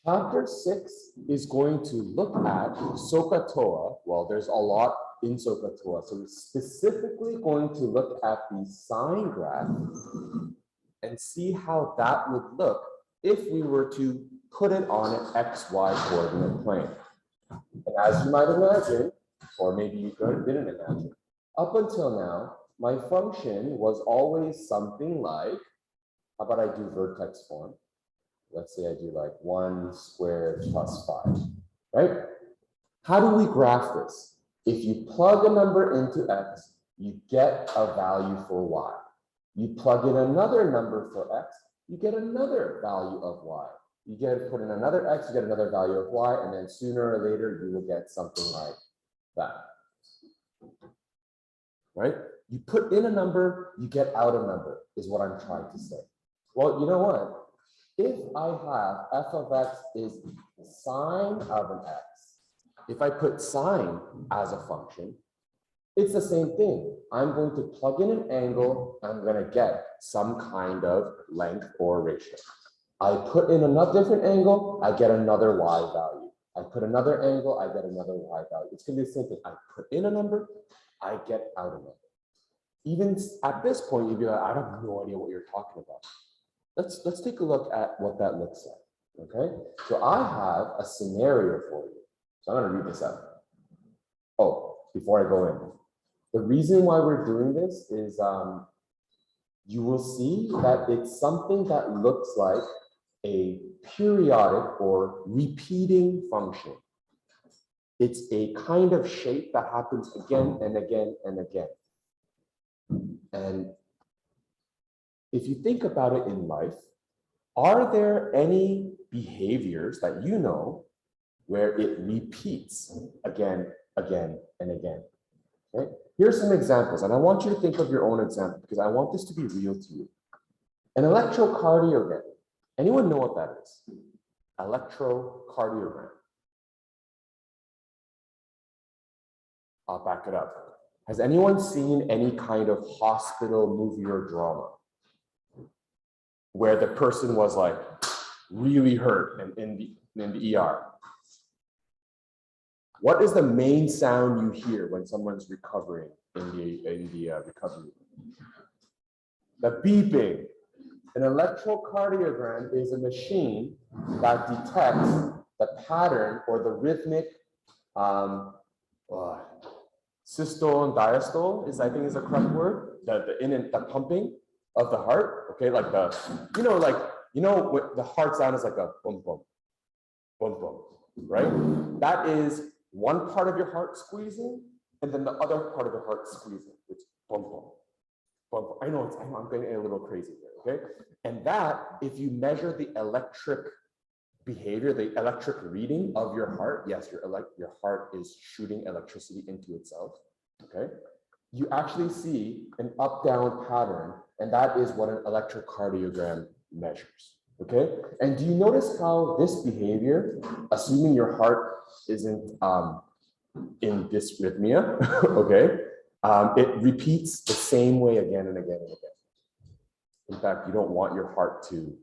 Chapter 6 is going to look at SOHCAHTOA. Well, there's a lot in SOHCAHTOA. So we're specifically going to look at the sine graph and see how that would look if we were to put it on an XY coordinate plane. And as you might imagine, or maybe you didn't imagine, up until now, my function was always something like, how about I do vertex form? Let's say I do like 1 squared plus 5, right? How do we graph this? If you plug a number into X, you get a value for Y. You plug in another number for X, you get another value of Y. You put in another X, you get another value of Y, and then sooner or later, you will get something like that, right? You put in a number, you get out a number, is what I'm trying to say. Well, you know what? If I have f of x is sine of an x, if I put sine as a function, it's the same thing. I'm going to plug in an angle, I'm going to get some kind of length or ratio. I put in another different angle, I get another y value. I put another angle, I get another y value. It's going to be the same thing. I put in a number, I get out a number. Even at this point, you'd be like, I have no idea what you're talking about. Let's take a look at what that looks like, okay? So I have a scenario for you. So I'm gonna read this out. Oh, before I go in. The reason why we're doing this is you will see that it's something that looks like a periodic or repeating function. It's a kind of shape that happens again and again and again. And if you think about it in life, are there any behaviors that you know where it repeats again, again, and again? Okay? Here's some examples, and I want you to think of your own example because I want this to be real to you. An electrocardiogram. Anyone know what that is? Electrocardiogram. I'll back it up. Has anyone seen any kind of hospital movie or drama where the person was like really hurt and in the ER? What is the main sound you hear when someone's recovering in the recovery room? The beeping. An electrocardiogram is a machine that detects the pattern or the rhythmic systole and diastole I think is the correct word. The pumping of the heart. Okay, like the heart sound is like a boom boom, boom boom, right? That is one part of your heart squeezing, and then the other part of the heart squeezing. It's boom boom, boom boom. I know I'm getting a little crazy here. Okay, and that if you measure the electric behavior, the electric reading of your heart, yes, your heart is shooting electricity into itself. Okay, you actually see an up-down pattern, and that is what an electrocardiogram measures. Okay, and do you notice how this behavior, assuming your heart isn't in dysrhythmia, okay, it repeats the same way again and again and again. In fact, you don't want your heart to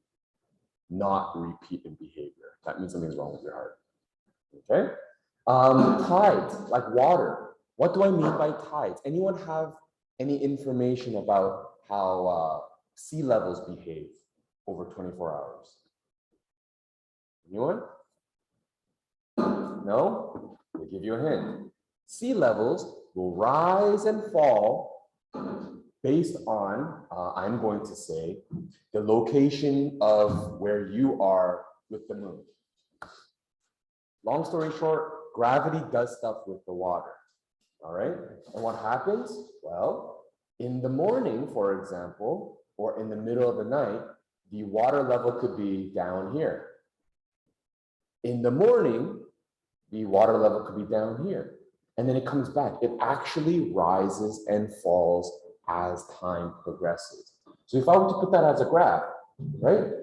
not repeat in behavior. That means something's wrong with your heart. Okay, tides, like water. What do I mean by tides? Anyone have any information about how sea levels behave over 24 hours? Anyone? No? I'll give you a hint. Sea levels will rise and fall based on, I'm going to say, the location of where you are with the moon. Long story short, gravity does stuff with the water. All right, and what happens? Well, in the morning, for example, or in the middle of the night, the water level could be down here. In the morning, the water level could be down here. And then it comes back. It actually rises and falls as time progresses. So if I were to put that as a graph, right?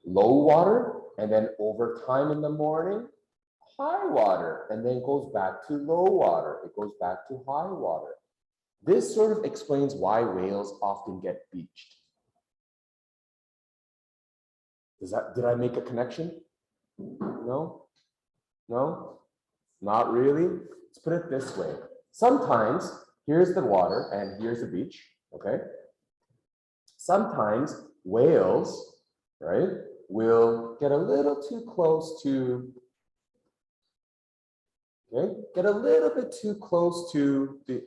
Low water, and then over time in the morning, high water, and then it goes back to low water. It goes back to high water. This sort of explains why whales often get beached. Did I make a connection? No? No? Not really? Let's put it this way. Sometimes, here's the water and here's the beach, okay? Sometimes whales, right, will get a little too close to, okay, get a little bit too close to the,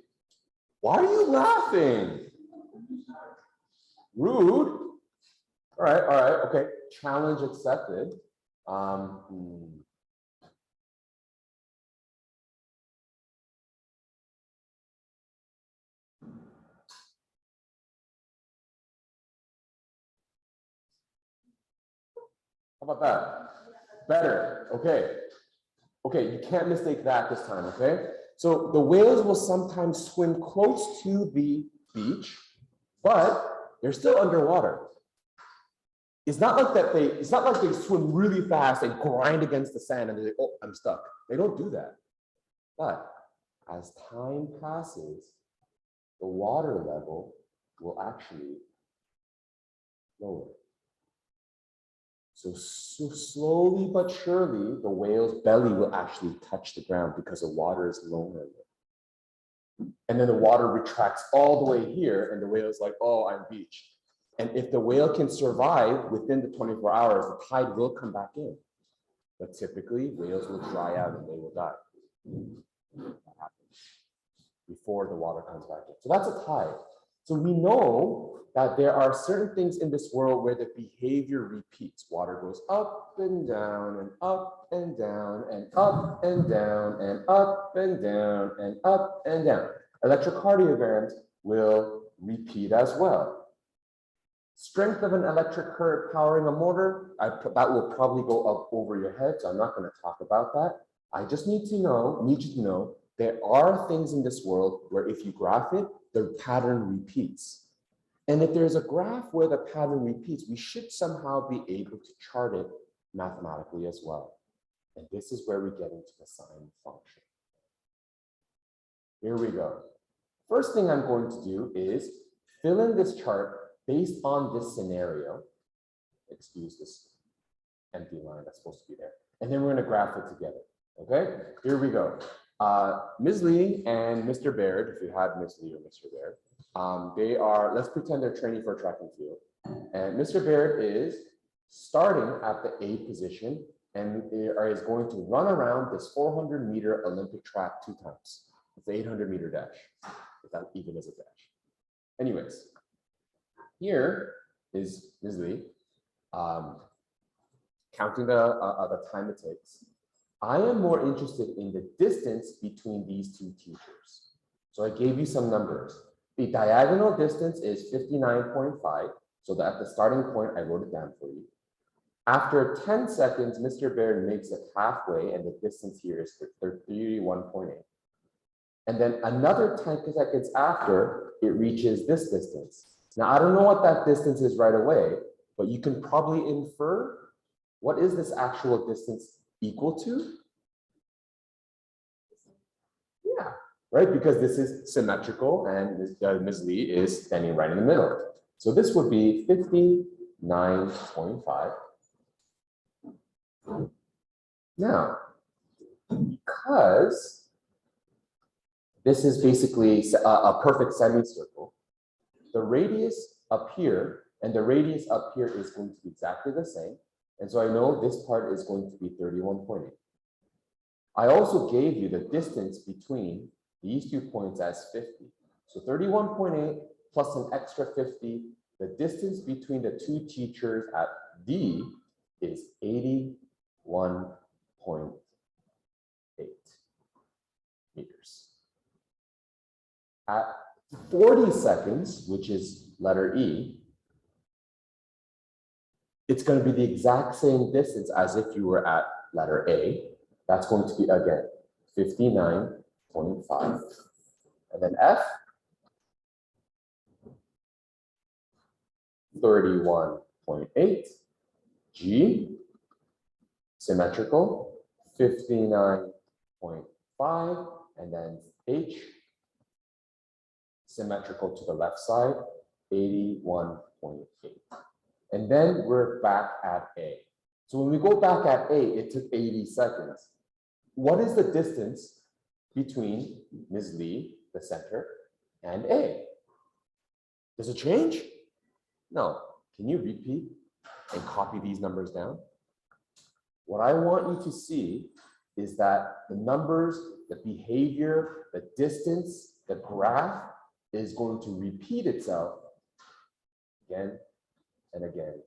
why are you laughing? Rude. All right, okay. Challenge accepted. How about that? Better, okay. Okay, you can't mistake that this time, okay? So the whales will sometimes swim close to the beach, but they're still underwater. It's not like they swim really fast and grind against the sand and they say, oh, I'm stuck. They don't do that. But as time passes, the water level will actually lower. So slowly but surely, the whale's belly will actually touch the ground because the water is lower. And then the water retracts all the way here, and the whale is like, oh, I'm beached. And if the whale can survive within the 24 hours, the tide will come back in. But typically, whales will dry out and they will die. That happens before the water comes back in. So that's a tide. So we know that there are certain things in this world where the behavior repeats. Water goes up and down and up and down and up and down and up and down and up and down. Electrocardiograms will repeat as well. Strength of an electric current powering a motor, that will probably go up over your head, so I'm not going to talk about that. I just need you to know, there are things in this world where if you graph it, the pattern repeats. And if there's a graph where the pattern repeats, we should somehow be able to chart it mathematically as well. And this is where we get into the sine function. Here we go. First thing I'm going to do is fill in this chart based on this scenario. Excuse this empty line that's supposed to be there. And then we're going to graph it together. Okay, here we go. Ms. Lee and Mr. Baird, if you had Ms. Lee or Mr. Baird, they are, let's pretend they're training for track and field. And Mr. Baird is starting at the A position and is going to run around this 400-meter Olympic track 2 times. It's the 800-meter dash, if that even is a dash. Anyways, here is Ms. Lee counting the time it takes. I am more interested in the distance between these 2 teachers. So I gave you some numbers. The diagonal distance is 59.5. So that at the starting point, I wrote it down for you. After 10 seconds, Mr. Baird makes it halfway, and the distance here is 31.8. And then another 10 seconds after, it reaches this distance. Now, I don't know what that distance is right away, but you can probably infer what is this actual distance equal to? Yeah, right, because this is symmetrical and Ms. Lee is standing right in the middle. So this would be 59.5. Now, because this is basically a perfect semicircle, the radius up here and the radius up here is going to be exactly the same. And so I know this part is going to be 31.8. I also gave you the distance between these 2 points as 50. So 31.8 plus an extra 50, the distance between the 2 teachers at D is 81.8 meters. At 40 seconds, which is letter E, it's going to be the exact same distance as if you were at letter A. That's going to be, again, 59.5. And then F, 31.8. G, symmetrical, 59.5. And then H, symmetrical to the left side, 81.8. And then we're back at A. So when we go back at A, it took 80 seconds. What is the distance between Ms. Lee, the center, and A? Does it change? No. Can you repeat and copy these numbers down? What I want you to see is that the numbers, the behavior, the distance, the graph is going to repeat itself again and again.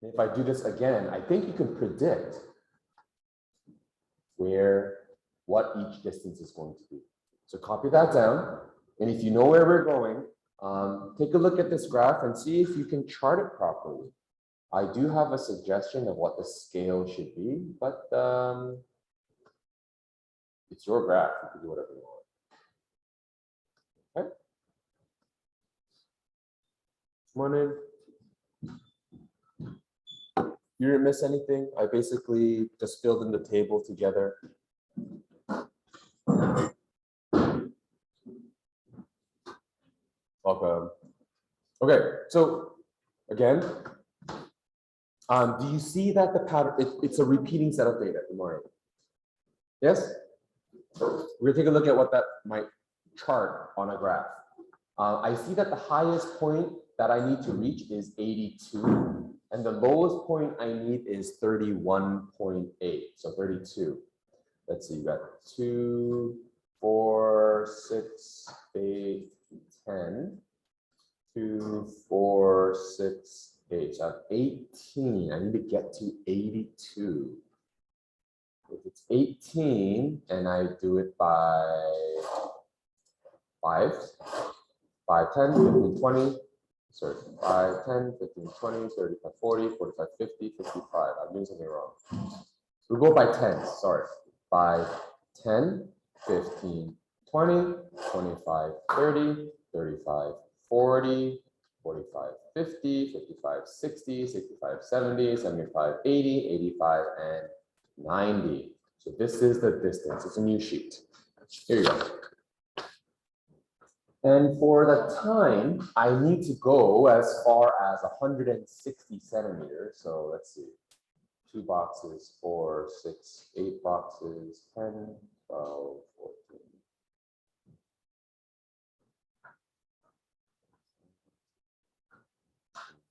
And if I do this again, I think you can predict what each distance is going to be. So copy that down. And if you know where we're going, take a look at this graph and see if you can chart it properly. I do have a suggestion of what the scale should be, but it's your graph. You can do whatever you want. Okay. Come on in. You didn't miss anything. I basically just filled in the table together. Welcome. Okay, so again, do you see that the pattern, it's a repeating set of data? Good morning. Yes? We're gonna take a look at what that might chart on a graph. I see that the highest point that I need to reach is 82, and the lowest point I need is 31.8, so 32. Let's see, you got 2, 4, 6, 8, 10, 2, 4, 6, 8. So I have 18. I need to get to 82. If it's 18 and I do it by 5, 5, 10, 15, 20, sorry, 5, 10, 15, 20, 35, 40, 45, 50, 55. I'm doing something wrong. We'll go by 10, sorry. 5, 10, 15, 20, 25, 30, 35, 40, 45, 50, 55, 60, 65, 70, 75, 80, 85, and 90. So this is the distance. It's a new sheet. Here you go. And for the time, I need to go as far as 160 centimeters. So let's see. 2 boxes, 4, 6, 8 boxes, 10, 12, 14.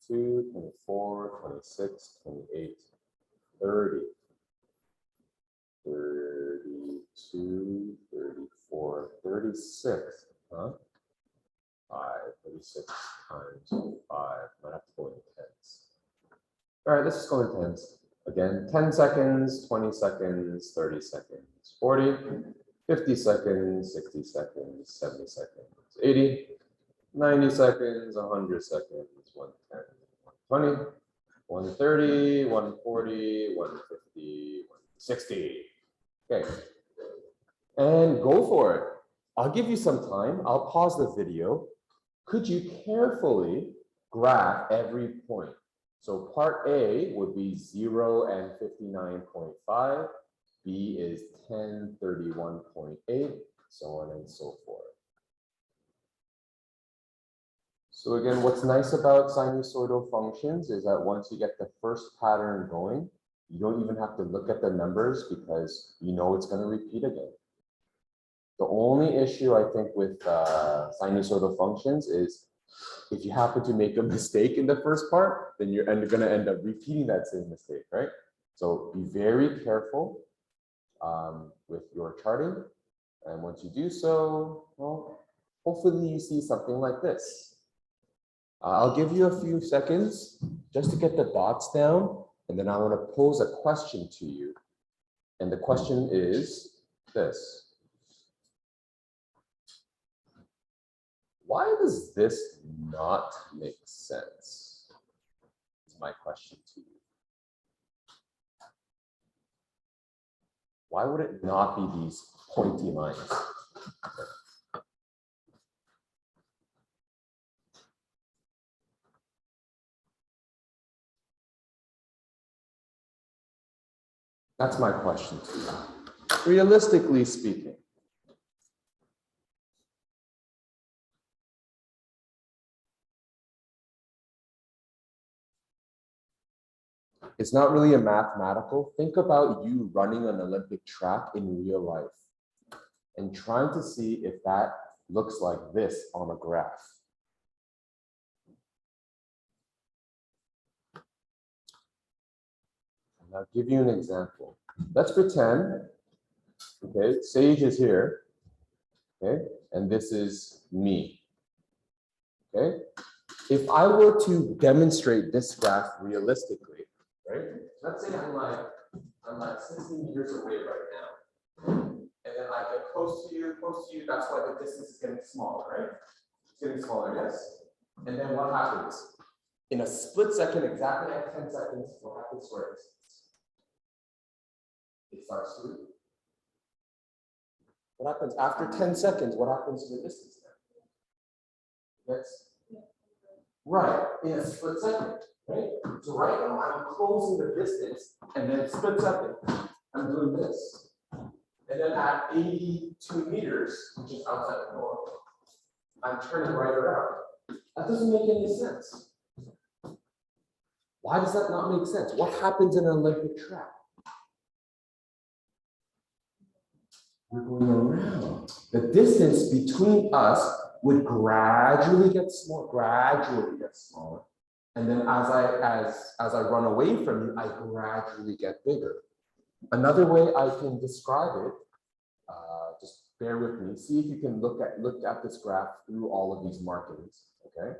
22, 24, 26, 28, 30, 32, 34, 36, huh? 5, 36 times 5, might have to go in tens. All right, let's just go in tens. Again, 10 seconds, 20 seconds, 30 seconds, 40, 50 seconds, 60 seconds, 70 seconds, 80, 90 seconds, 100 seconds, 110, 120, 130, 140, 150, 160. Okay, and go for it. I'll give you some time. I'll pause the video. Could you carefully graph every point? So part A would be 0 and 59.5. B is 10, 31.8, so on and so forth. So again, what's nice about sinusoidal functions is that once you get the first pattern going, you don't even have to look at the numbers because you know it's going to repeat again. The only issue I think with sinusoidal functions is if you happen to make a mistake in the first part, then you're going to end up repeating that same mistake, right? So be very careful with your charting. And once you do so, well, hopefully you see something like this. I'll give you a few seconds just to get the dots down, and then I want to pose a question to you. And the question is this. Why does this not make sense? Is my question to you. Why would it not be these pointy lines? That's my question to you. Realistically speaking. It's not really a mathematical. Think about you running an Olympic track in real life and trying to see if that looks like this on a graph. And I'll give you an example. Let's pretend, okay, Sage is here, okay, and this is me, okay? If I were to demonstrate this graph realistically, right? Let's say I'm like 60 meters away right now. And then I get close to you, that's why the distance is getting smaller, right? It's getting smaller, yes? And then what happens? In a split second, exactly at 10 seconds, what happens to our distance? It starts to read. What happens after 10 seconds? What happens to the distance then? Yes. Right, in a split second, right? So right now I'm closing the distance, and then split second, I'm doing this. And then at 82 meters, which is outside the door, I'm turning right around. That doesn't make any sense. Why does that not make sense? What happens in an Olympic track? We're going around. The distance between us would gradually get smaller, and then as I run away from you, I gradually get bigger. Another way I can describe it, just bear with me. See if you can look at this graph through all of these markings. Okay.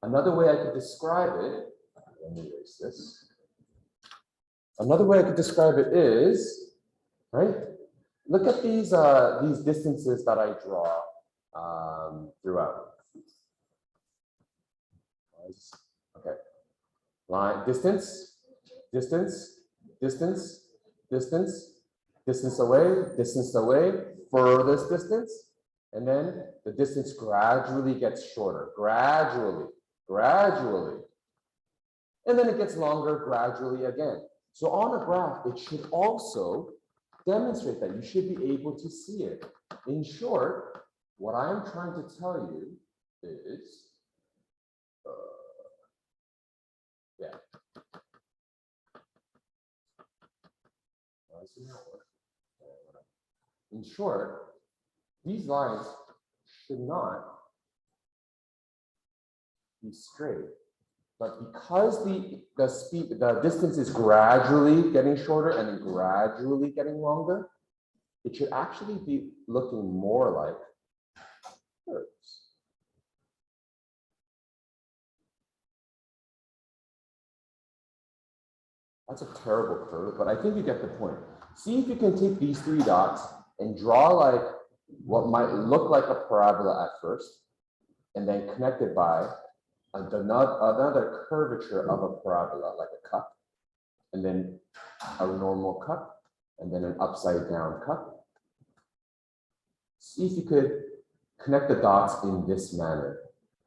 Another way I could describe it. Let me erase this. Another way I could describe it is, right? Look at these distances that I draw throughout. Okay, line distance, distance, distance, distance, distance away, furthest distance, and then the distance gradually gets shorter, gradually, and then it gets longer gradually again. So on a graph, it should also demonstrate that. You should be able to see it. In short, what I'm trying to tell you is, in short, these lines should not be straight, but because the distance is gradually getting shorter and then gradually getting longer, it should actually be looking more like curves. That's a terrible curve, but I think you get the point. See if you can take these three dots and draw like what might look like a parabola at first, and then connect it by another curvature of a parabola, like a cup, and then a normal cup, and then an upside down cup. See if you could connect the dots in this manner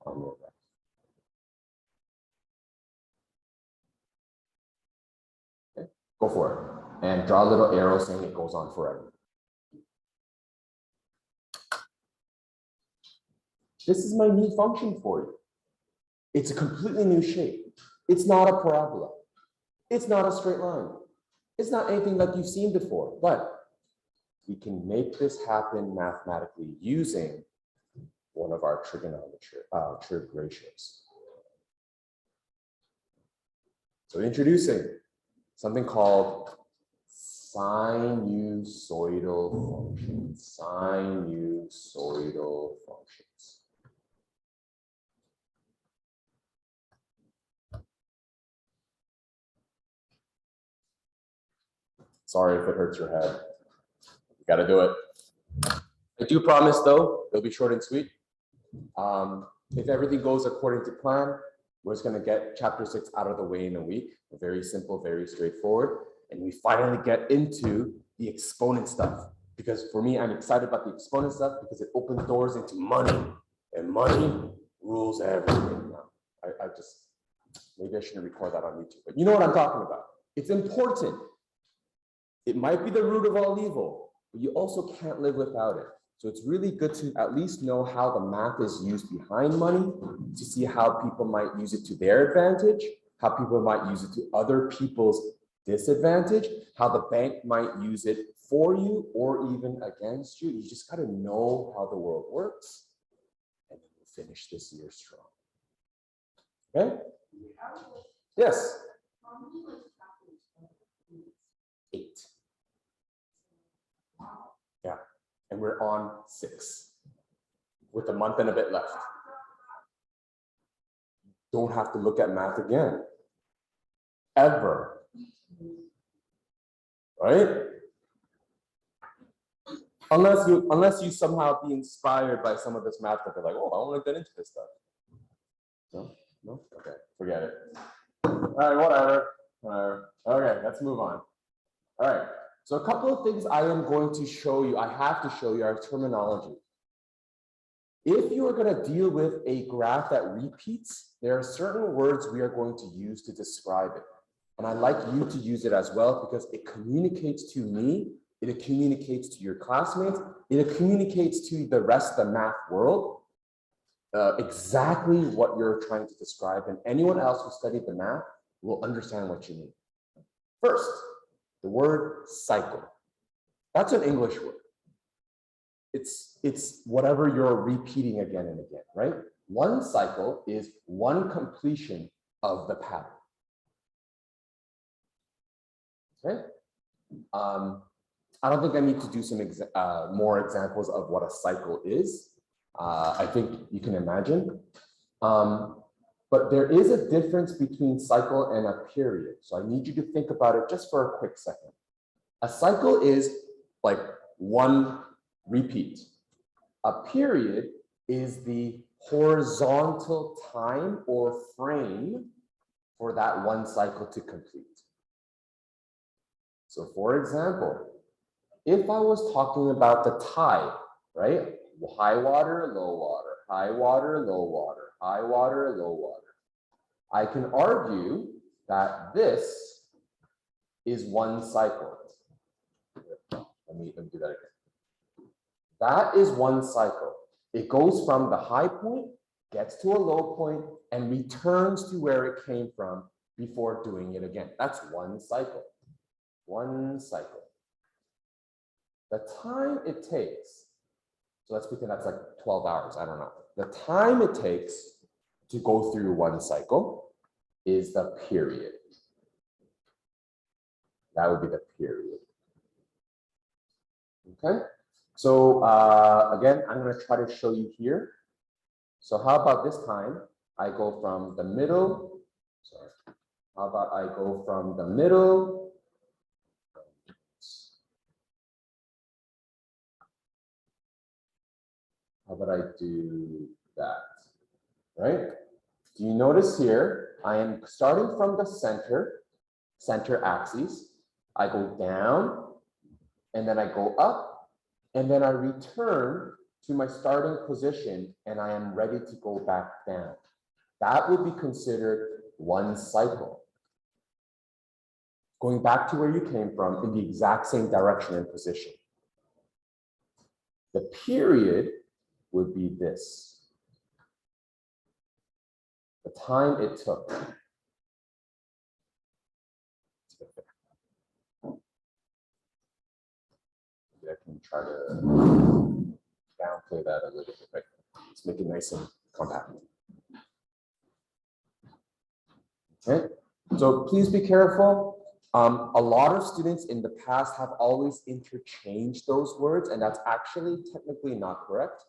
on your graph. Okay, go for it. And draw a little arrow saying it goes on forever. This is my new function for you. It's a completely new shape. It's not a parabola. It's not a straight line. It's not anything like you've seen before, but we can make this happen mathematically using one of our trig ratios. So introducing something called sinusoidal functions. Sinusoidal functions. Sorry if it hurts your head. You got to do it. I do promise, though, it'll be short and sweet. If everything goes according to plan, we're just going to get chapter 6 out of the way in a week. Very simple, very straightforward. And we finally get into the exponent stuff. Because for me, I'm excited about the exponent stuff because it opens doors into money. And money rules everything now. Maybe I shouldn't record that on YouTube. But you know what I'm talking about. It's important. It might be the root of all evil, but you also can't live without it. So it's really good to at least know how the math is used behind money to see how people might use it to their advantage, how people might use it to other people's disadvantage, how the bank might use it for you or even against you. You just got to know how the world works, and then we'll finish this year strong. Okay? Yes? 8. Yeah, and we're on 6 with a month and a bit left. Don't have to look at math again, ever, right? Unless you somehow be inspired by some of this math that they're like, oh, I want to get into this stuff. No, okay, forget it. All right, whatever. Okay, let's move on. All right, so a couple of things I am going to show you, I have to show you our terminology. If you are going to deal with a graph that repeats, there are certain words we are going to use to describe it. And I'd like you to use it as well because it communicates to me, it communicates to your classmates, it communicates to the rest of the math world exactly what you're trying to describe. And anyone else who studied the math will understand what you mean. First, the word cycle. That's an English word. It's whatever you're repeating again and again, right? One cycle is one completion of the pattern. Okay. I don't think I need to do some more examples of what a cycle is. I think you can imagine. But there is a difference between cycle and a period. So I need you to think about it just for a quick second. A cycle is like one repeat. A period is the horizontal time or frame for that one cycle to complete. So for example, if I was talking about the tide, right? High water, low water, high water, low water, high water, low water. I can argue that this is one cycle. Let me do that again. That is one cycle. It goes from the high point, gets to a low point, and returns to where it came from before doing it again. That's one cycle. One cycle. The time it takes, so let's pretend that's like 12 hours, I don't know. The time it takes to go through one cycle is the period. That would be the period. Okay, so again, I'm going to try to show you here. So how about this time I go from the middle, sorry, how about I go from the middle, how about I do that, right? Do you notice here, I am starting from the center axis. I go down, and then I go up, and then I return to my starting position, and I am ready to go back down. That would be considered one cycle. Going back to where you came from in the exact same direction and position. The period would be this. The time it took. I can try to downplay that a little bit, right? Let's make it nice and compact. Okay, so please be careful. A lot of students in the past have always interchanged those words, and that's actually technically not correct.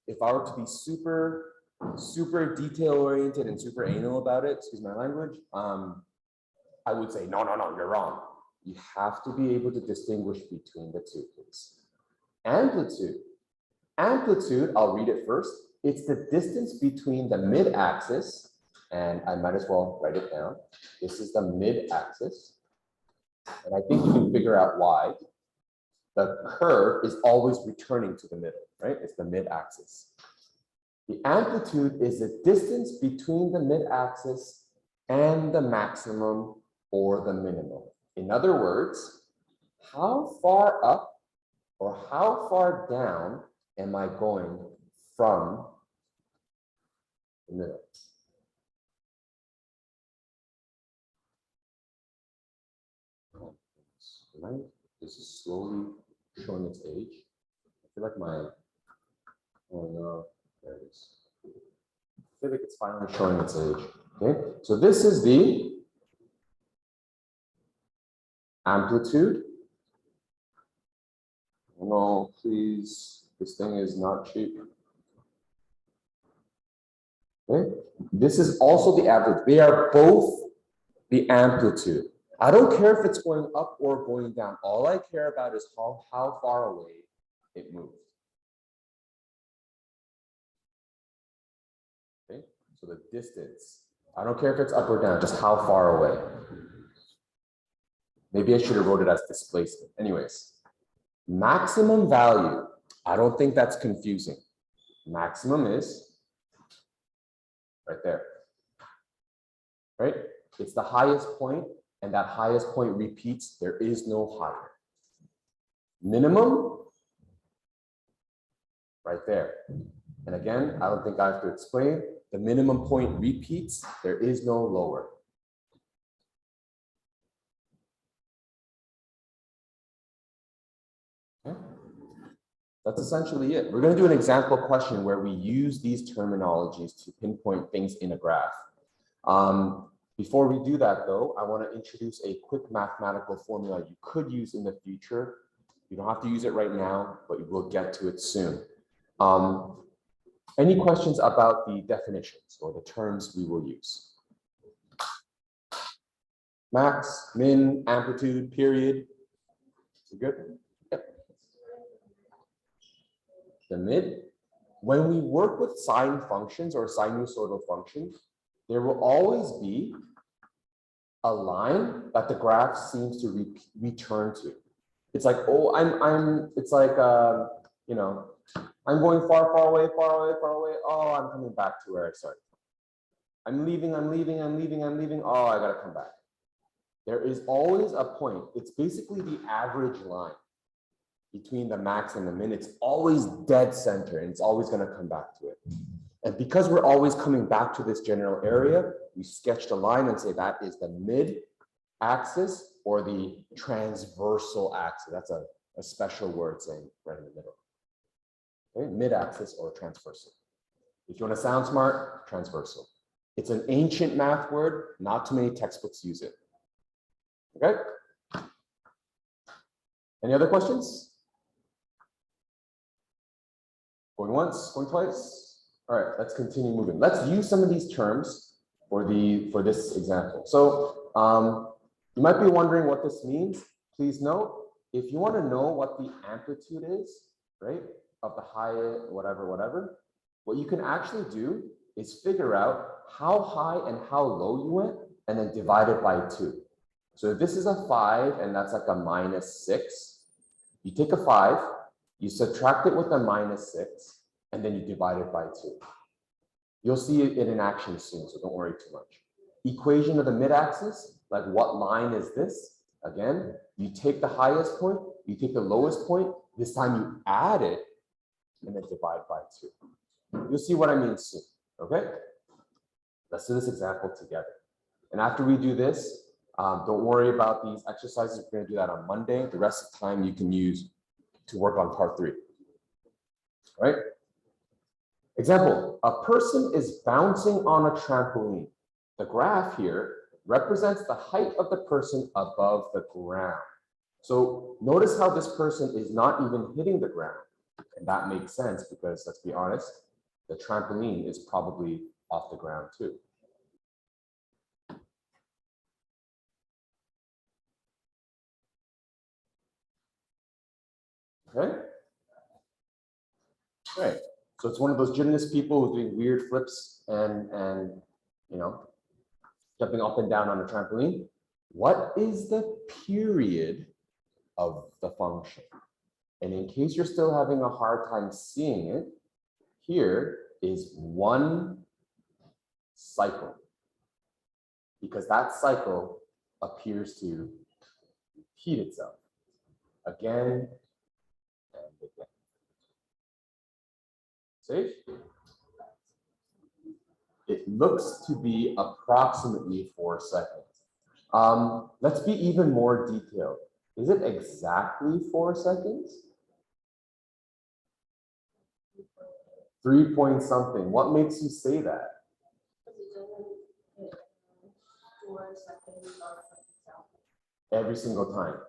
If I were to be super detail oriented and super anal about it, excuse my language, I would say, no, you're wrong. You have to be able to distinguish between the two, please. Amplitude. Amplitude, I'll read it first. It's the distance between the mid-axis, and I might as well write it down. This is the mid-axis. And I think you can figure out why. The curve is always returning to the middle, right? It's the mid-axis. The amplitude is the distance between the mid-axis and the maximum or the minimum. In other words, how far up or how far down am I going from the middle? Right? This is slowly showing its age. I feel like my, oh no, there it is. I feel like it's finally showing its age. Okay, so this is the amplitude. No, please, this thing is not cheap. Okay, this is also the average. They are both the amplitude. I don't care if it's going up or going down. All I care about is how far away it moves. Okay, so the distance. I don't care if it's up or down, just how far away. Maybe I should have wrote it as displacement. Anyways, maximum value. I don't think that's confusing. Maximum is right there. Right? It's the highest point, and that highest point repeats. There is no higher. Minimum, right there. And again, I don't think I have to explain. The minimum point repeats. There is no lower. Okay. That's essentially it. We're going to do an example question where we use these terminologies to pinpoint things in a graph. Before we do that, though, I want to introduce a quick mathematical formula you could use in the future. You don't have to use it right now, but you will get to it soon. Any questions about the definitions or the terms we will use? Max, min, amplitude, period. You good? Yep. The mid. When we work with sine functions or sinusoidal functions, there will always be a line that the graph seems to return to. It's like, oh, it's like, you know, I'm going far away. Oh, I'm coming back to where I started. I'm leaving. Oh, I gotta come back. There is always a point. It's basically the average line between the max and the min. It's always dead center, and it's always gonna come back to it. And because we're always coming back to this general area, we sketched a line and say that is the mid axis or the transversal axis. That's a special word saying right in the middle. Okay, mid axis or transversal. If you want to sound smart, transversal. It's an ancient math word. Not too many textbooks use it. Okay. Any other questions? Going once, going twice. All right, let's continue moving. Let's use some of these terms for this example. So you might be wondering what this means. Please note, if you want to know what the amplitude is, right, of the high, whatever, what you can actually do is figure out how high and how low you went and then divide it by 2. So if this is a 5 and that's like a -6, you take a 5, you subtract it with a -6, and then you divide it by 2. You'll see it in action soon, so don't worry too much. Equation of the mid-axis, like what line is this? Again, you take the highest point, you take the lowest point, this time you add it, and then divide by 2. You'll see what I mean soon, okay? Let's do this example together. And after we do this, don't worry about these exercises. We're gonna do that on Monday. The rest of the time you can use to work on part 3, right? Example, a person is bouncing on a trampoline. The graph here represents the height of the person above the ground. So notice how this person is not even hitting the ground. And that makes sense because, let's be honest, the trampoline is probably off the ground too. Okay? Right. So it's one of those gymnast people who's doing weird flips and you know, jumping up and down on a trampoline. What is the period of the function? And in case you're still having a hard time seeing it, here is 1 cycle, because that cycle appears to repeat itself again and again. Safe? It looks to be approximately 4 seconds. Let's be even more detailed. Is it exactly 4 seconds? 3 point something. What makes you say that? Every single time.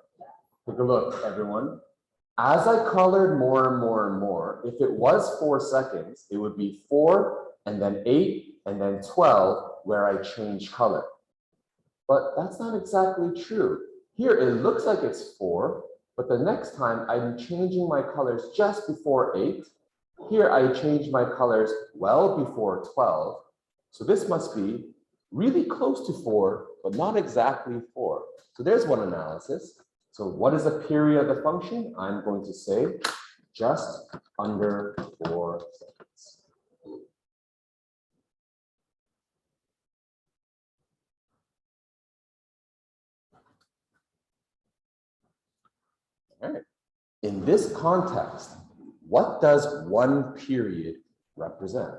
Take a look, everyone. As I colored more and more and more, if it was 4 seconds, it would be 4 and then 8 and then 12 where I change color. But that's not exactly true. Here it looks like it's 4, but the next time I'm changing my colors just before 8. Here I change my colors well before 12. So this must be really close to 4, but not exactly 4. So there's one analysis. So what is the period of the function? I'm going to say just under 4 seconds. All right. In this context, what does 1 period represent?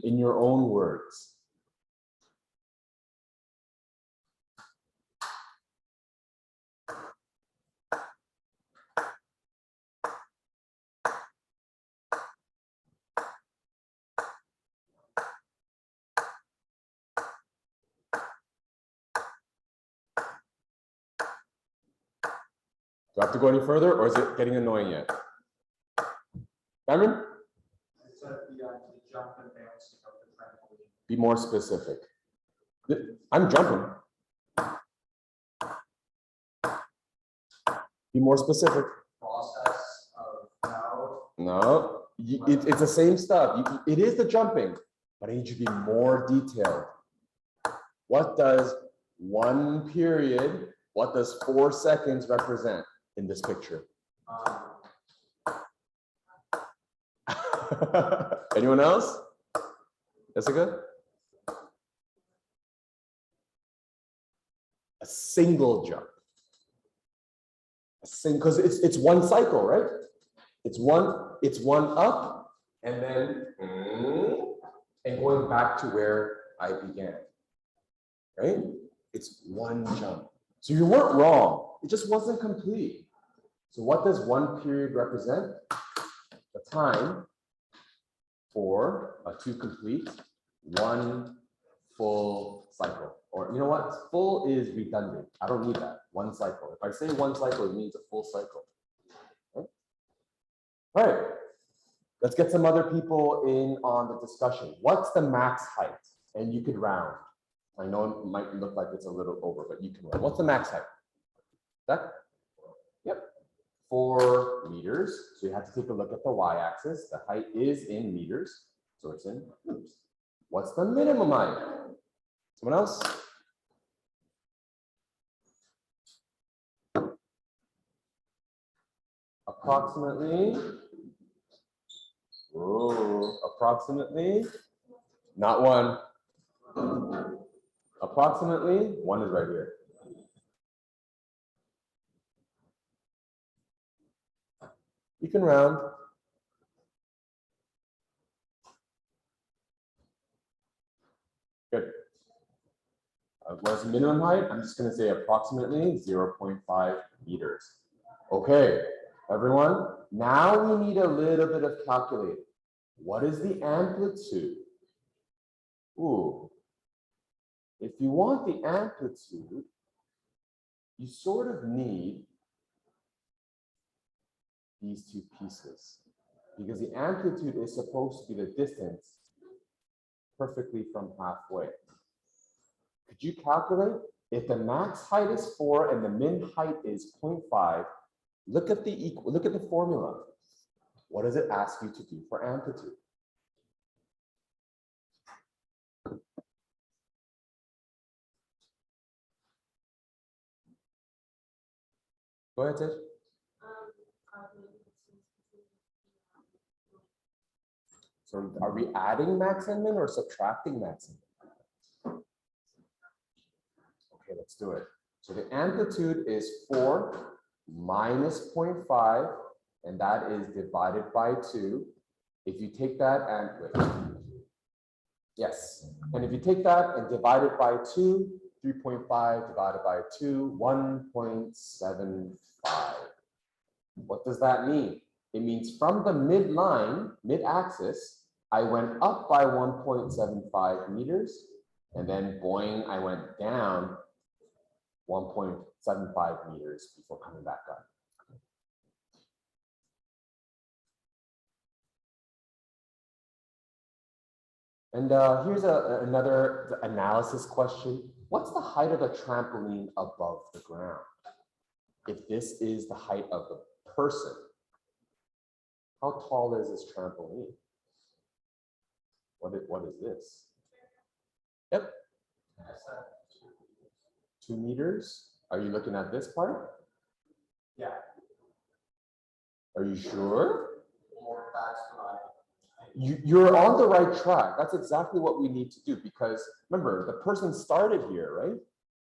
In your own words. Do I have to go any further, or is it getting annoying yet? Cameron? It's the jump and bouncing of the trampoline. Be more specific. I'm jumping. Be more specific. Process of No, it's the same stuff. It is the jumping, but I need you to be more detailed. What does 1 period, what does 4 seconds represent in this picture? Anyone else? Jessica? A single jump. Because it's one cycle, right? It's one up and then and going back to where I began. Right? It's one jump. So you weren't wrong. It just wasn't complete. So what does 1 period represent? The time for to complete 1 full cycle. Or you know what? Full is redundant. I don't need that. 1 cycle. If I say 1 cycle, it means a full cycle. Okay? All right. Let's get some other people in on the discussion. What's the max height? And you could round. I know it might look like it's a little over, but you can round. What's the max height? That? Yep. 4 meters. So you have to take a look at the y-axis. The height is in meters. So it's in meters. What's the minimum height? Someone else? Approximately. Whoa, approximately. Not 1. Approximately 1 is right here. You can round. Good. What's the minimum height? I'm just going to say approximately 0.5 meters. Okay, everyone. Now we need a little bit of calculating. What is the amplitude? Ooh. If you want the amplitude, you sort of need these 2 pieces, because the amplitude is supposed to be the distance perfectly from halfway. Could you calculate if the max height is 4 and the min height is 0.5? Look at the formula. What does it ask you to do for amplitude? Go ahead, Tish. So are we adding max and min or subtracting max and min? Okay, let's do it. So the amplitude is 4 minus 0.5, and that is divided by 2. If you take that and Yes. And if you take that and divide it by 2, 3.5 divided by 2, 1.75. What does that mean? It means from the midline, mid-axis, I went up by 1.75 meters, and then boing, I went down 1.75 meters before coming back up. And here's another analysis question. What's the height of a trampoline above the ground? If this is the height of the person, how tall is this trampoline? What is this? Yep. 2 meters. Are you looking at this part? Yeah. Are you sure? More facts than You're on the right track. That's exactly what we need to do, because remember, the person started here, right?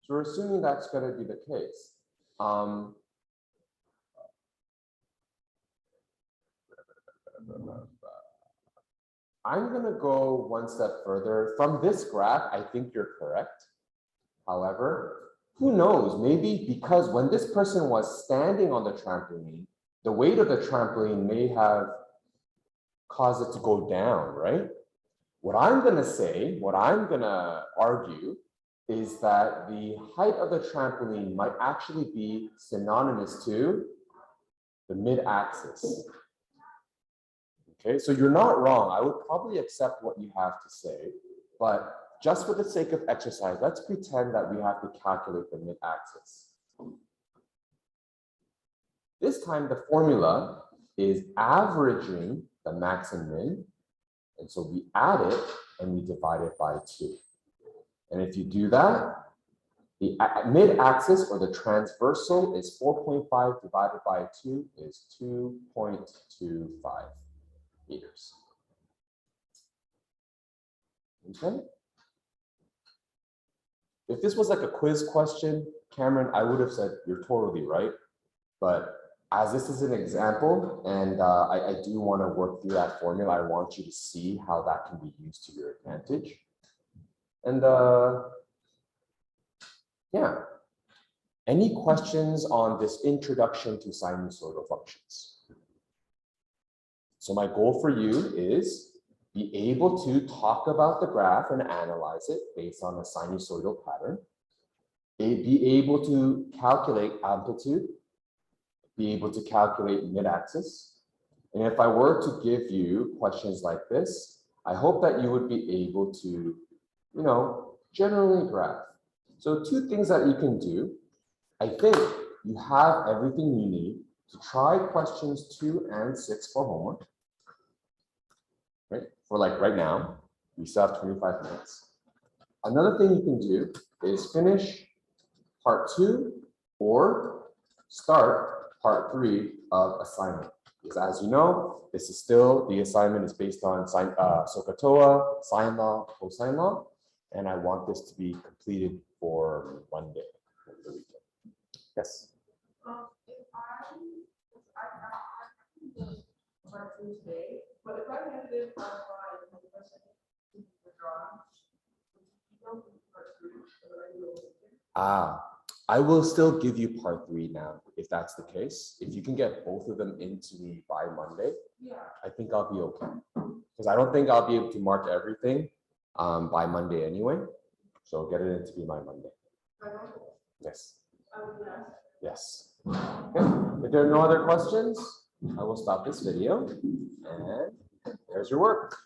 So we're assuming that's going to be the case. I'm going to go one step further. From this graph, I think you're correct. However, who knows? Maybe because when this person was standing on the trampoline, the weight of the trampoline may have caused it to go down, right? What I'm going to say, what I'm going to argue is that the height of the trampoline might actually be synonymous to the mid-axis. Okay, so you're not wrong. I would probably accept what you have to say, but just for the sake of exercise, let's pretend that we have to calculate the mid-axis. This time the formula is averaging the max and min, and so we add it and we divide it by 2. And if you do that, the mid-axis or the transversal is 4.5 divided by 2 is 2.25 meters. Okay. If this was like a quiz question, Cameron, I would have said you're totally right. But as this is an example, and I do want to work through that formula, I want you to see how that can be used to your advantage. And yeah, any questions on this introduction to sinusoidal functions? So my goal for you is be able to talk about the graph and analyze it based on a sinusoidal pattern. Be able to calculate amplitude, be able to calculate mid-axis. And if I were to give you questions like this, I hope that you would be able to, generally graph. So 2 things that you can do. I think you have everything you need to try questions 2 and 6 for homework. Right? For like right now, we still have 25 minutes. Another thing you can do is finish part 2 or start part 3 of assignment. Because as you know, this is still, the assignment is based on SOHCAHTOA, sine law, cosine law, and I want this to be completed for Monday, the weekend. Yes? If I can part 2 today, but if I had it on Friday, and the person withdrawn, I will still give you part 3 now, if that's the case. If you can get both of them into me by Monday, yeah, I think I'll be okay. Because I don't think I'll be able to mark everything by Monday anyway. So get it into me by Monday. Yes. Yes. Okay. If there are no other questions, I will stop this video. And there's your work.